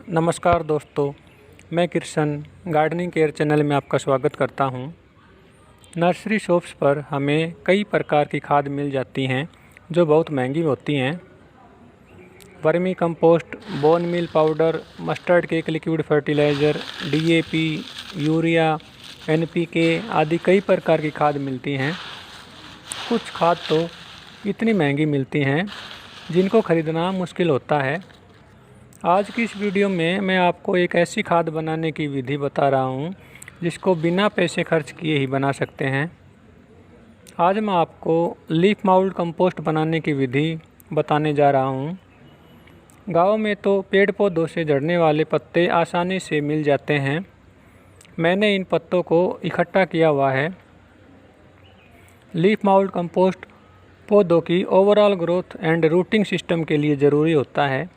नमस्कार दोस्तों, मैं कृष्ण गार्डनिंग केयर चैनल में आपका स्वागत करता हूं। नर्सरी शॉप्स पर हमें कई प्रकार की खाद मिल जाती हैं जो बहुत महंगी होती हैं। Vermi compost, bone meal powder, mustard cake liquid fertiliser, DAP, urea, NPK आदि कई प्रकार की खाद मिलती हैं। कुछ खाद तो इतनी महंगी मिलती हैं जिनको खरीदना मुश्किल होता है। आज की इस वीडियो में मैं आपको एक ऐसी खाद बनाने की विधि बता रहा हूँ जिसको बिना पैसे खर्च किए ही बना सकते हैं। आज मैं आपको लीफ माउल्ड कंपोस्ट बनाने की विधि बताने जा रहा हूँ। गाँव में तो पेड़ पौधों से झड़ने वाले पत्ते आसानी से मिल जाते हैं। मैंने इन पत्तों को इकट्ठा किया हुआ है। लीफ माउल्ड कंपोस्ट पौधों की overall growth and routing system के लिए ज़रूरी होता है।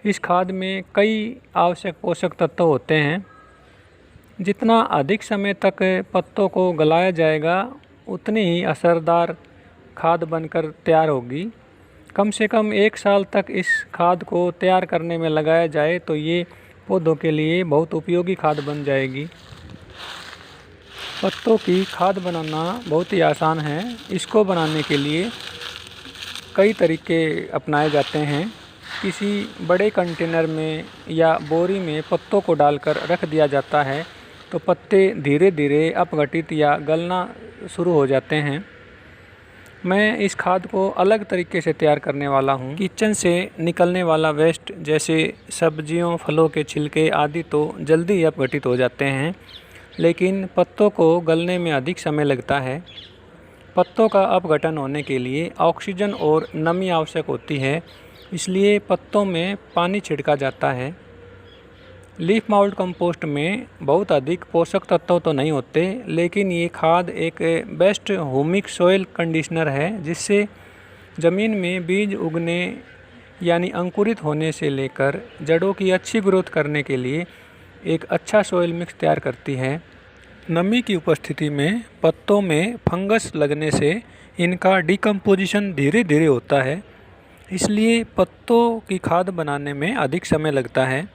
इस खाद में कई आवश्यक पोषक तत्व होते हैं। जितना अधिक समय तक पत्तों को गलाया जाएगा उतनी ही असरदार खाद बनकर तैयार होगी। कम से कम 1 साल तक इस खाद को तैयार करने में लगाया जाए तो ये पौधों के लिए बहुत उपयोगी खाद बन जाएगी। पत्तों की खाद बनाना बहुत ही आसान है। इसको बनाने के लिए कई तरीके अपनाए जाते हैं। किसी बड़े कंटेनर में या बोरी में पत्तों को डालकर रख दिया जाता है तो पत्ते धीरे धीरे अपघटित या गलना शुरू हो जाते हैं। मैं इस खाद को अलग तरीके से तैयार करने वाला हूँ। किचन से निकलने वाला वेस्ट जैसे सब्जियों, फलों के छिलके आदि तो जल्दी ही अपघटित हो जाते हैं, लेकिन पत्तों को गलने में अधिक समय लगता है। पत्तों का अपघटन होने के लिए ऑक्सीजन और नमी आवश्यक होती है, इसलिए पत्तों में पानी छिड़का जाता है। लीफ माउल्ड कंपोस्ट में बहुत अधिक पोषक तत्व तो नहीं होते, लेकिन ये खाद एक बेस्ट ह्यूमिक सॉइल कंडीशनर है जिससे ज़मीन में बीज उगने यानी अंकुरित होने से लेकर जड़ों की अच्छी ग्रोथ करने के लिए एक अच्छा सॉइल मिक्स तैयार करती है। नमी की उपस्थिति में पत्तों में फंगस लगने से इनका डिकम्पोजिशन धीरे धीरे होता है, इसलिए पत्तों की खाद बनाने में अधिक समय लगता है।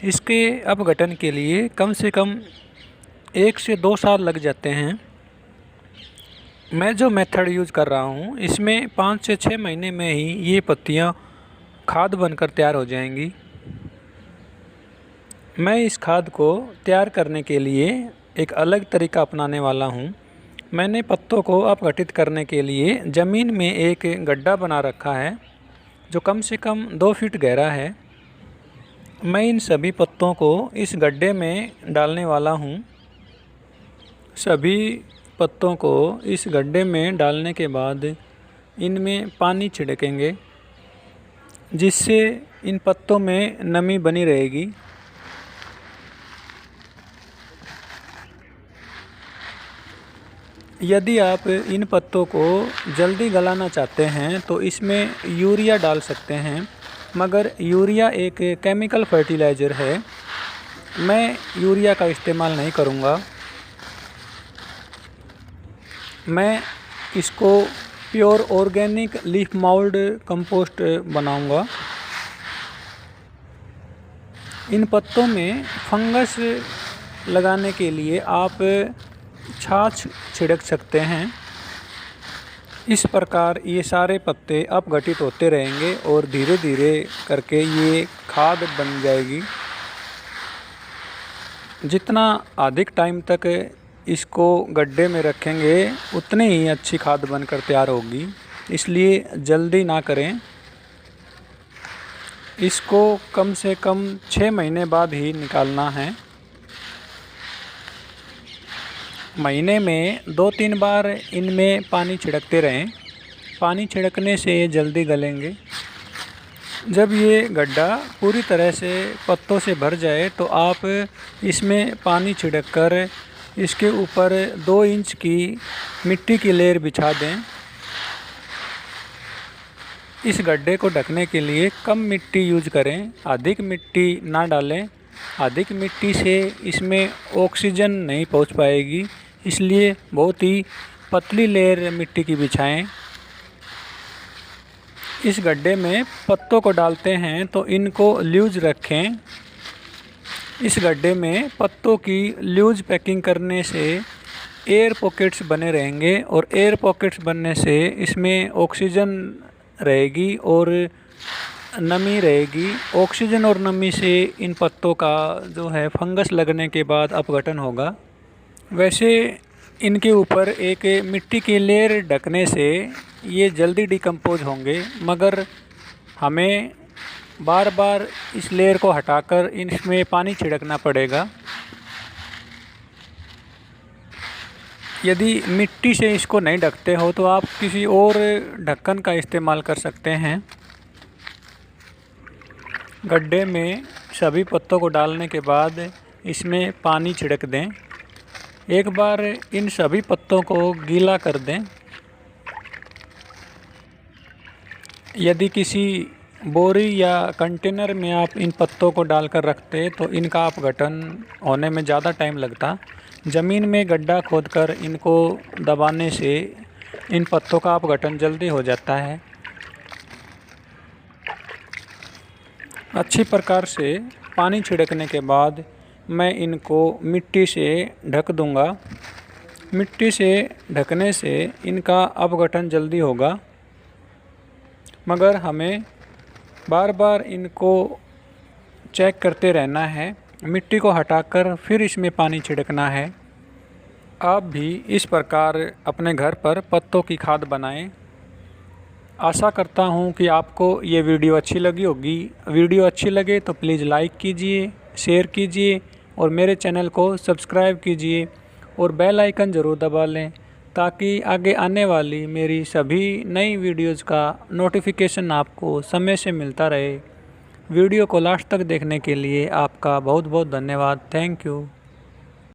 इसके अपघटन के लिए कम से कम 1 से 2 साल लग जाते हैं। मैं जो मेथड यूज़ कर रहा हूँ इसमें 5 से 6 महीने में ही ये पत्तियाँ खाद बनकर तैयार हो जाएंगी। मैं इस खाद को तैयार करने के लिए एक अलग तरीका अपनाने वाला हूँ। मैंने पत्तों को अपघटित करने के लिए ज़मीन में एक गड्ढा बना रखा है जो कम से कम 2 फीट गहरा है। मैं इन सभी पत्तों को इस गड्ढे में डालने वाला हूँ। सभी पत्तों को इस गड्ढे में डालने के बाद इनमें पानी छिड़केंगे जिससे इन पत्तों में नमी बनी रहेगी। यदि आप इन पत्तों को जल्दी गलाना चाहते हैं तो इसमें यूरिया डाल सकते हैं, मगर यूरिया एक केमिकल फर्टिलाइज़र है। मैं यूरिया का इस्तेमाल नहीं करूँगा। मैं इसको pure organic leaf mould compost बनाऊँगा। इन पत्तों में फंगस लगाने के लिए आप छाछ छिड़क सकते हैं। इस प्रकार ये सारे पत्ते अपघटित होते रहेंगे और धीरे धीरे करके ये खाद बन जाएगी। जितना अधिक टाइम तक इसको गड्ढे में रखेंगे उतनी ही अच्छी खाद बनकर तैयार होगी, इसलिए जल्दी ना करें। इसको कम से कम 6 महीने बाद ही निकालना है। महीने में 2-3 बार इनमें पानी छिड़कते रहें। पानी छिड़कने से ये जल्दी गलेंगे। जब ये गड्ढा पूरी तरह से पत्तों से भर जाए तो आप इसमें पानी छिड़ककर इसके ऊपर 2 इंच की मिट्टी की लेयर बिछा दें। इस गड्ढे को ढकने के लिए कम मिट्टी यूज करें, अधिक मिट्टी ना डालें। अधिक मिट्टी से इसमें ऑक्सीजन नहीं पहुंच पाएगी, इसलिए बहुत ही पतली लेयर मिट्टी की बिछाएं। इस गड्ढे में पत्तों को डालते हैं तो इनको लूज रखें। इस गड्ढे में पत्तों की लूज पैकिंग करने से एयर पॉकेट्स बने रहेंगे और एयर पॉकेट्स बनने से इसमें ऑक्सीजन रहेगी और नमी रहेगी। ऑक्सीजन और नमी से इन पत्तों का जो है फंगस लगने के बाद अपघटन होगा। वैसे इनके ऊपर एक मिट्टी की लेयर ढकने से ये जल्दी डिकम्पोज होंगे, मगर हमें बार बार इस लेयर को हटाकर इसमें पानी छिड़कना पड़ेगा। यदि मिट्टी से इसको नहीं ढकते हो तो आप किसी और ढक्कन का इस्तेमाल कर सकते हैं। गड्ढे में सभी पत्तों को डालने के बाद इसमें पानी छिड़क दें। एक बार इन सभी पत्तों को गीला कर दें। यदि किसी बोरी या कंटेनर में आप इन पत्तों को डालकर रखते तो इनका अपघटन होने में ज़्यादा टाइम लगता। ज़मीन में गड्ढा खोदकर इनको दबाने से इन पत्तों का अपघटन जल्दी हो जाता है। अच्छी प्रकार से पानी छिड़कने के बाद मैं इनको मिट्टी से ढक दूंगा। मिट्टी से ढकने से इनका अपघटन जल्दी होगा, मगर हमें बार बार इनको चेक करते रहना है। मिट्टी को हटाकर फिर इसमें पानी छिड़कना है। आप भी इस प्रकार अपने घर पर पत्तों की खाद बनाएं। आशा करता हूँ कि आपको ये वीडियो अच्छी लगी होगी। वीडियो अच्छी लगे तो प्लीज़ लाइक कीजिए, शेयर कीजिए और मेरे चैनल को सब्सक्राइब कीजिए और बेल आइकन ज़रूर दबा लें, ताकि आगे आने वाली मेरी सभी नई वीडियोज़ का नोटिफिकेशन आपको समय से मिलता रहे। वीडियो को लास्ट तक देखने के लिए आपका बहुत बहुत धन्यवाद। Thank you.